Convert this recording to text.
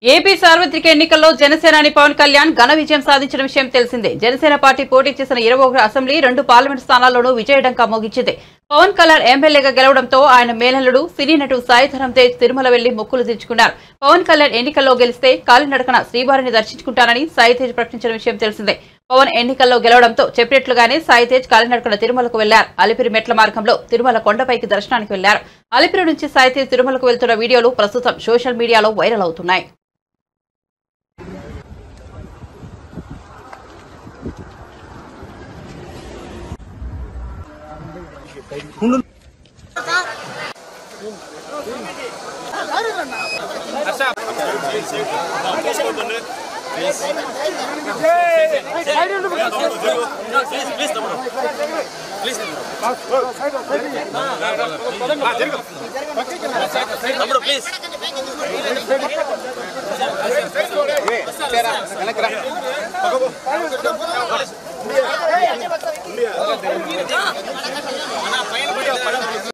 AP సార్వత్రిక ఎన్నికల్లో జనసేనాని పవన్ కళ్యాణ్ ఘన విజయం సాధించిన విషయం తెలిసిందే. జనసేన పార్టీ పోటీ చేసిన 21 అసెంబ్లీ 2 పార్లమెంట్ స్థానాల్లోనూ విజయడంకా మోగించింది. పవన్ కళ్యాణ్ ఎమ్మెల్యేగా గెలవడంతో ఆయన మేనల్లుడు సినీ నటు సాయిధరం తేజ్ తిరుమల వెళ్లి మొక్కులు తీర్చుకున్నారు. పవన్ కళ్యాణ్ ఎన్నికల్లో గెలిస్తే కాలినడకన శ్రీవారిని దర్శించుకుంటానని సాయితేజ్ ప్రకటించిన విషయం తెలిసిందే. పవన్ ఎన్నికల్లో గెలవడంతో చెప్పినట్లుగానే సాయితేజ్ కాలినడకన తిరుమలకు వెళ్లారు. అలిపిరి మెట్ల మార్గంలో తిరుమల కొండపైకి దర్శనానికి వెళ్లారు. అలిపిరి నుంచి సాయితేజ్ తిరుమలకు వెళ్తున్న వీడియోలు ప్రస్తుతం సోషల్ మీడియాలో వైరల్ అవుతున్నాయి. Please.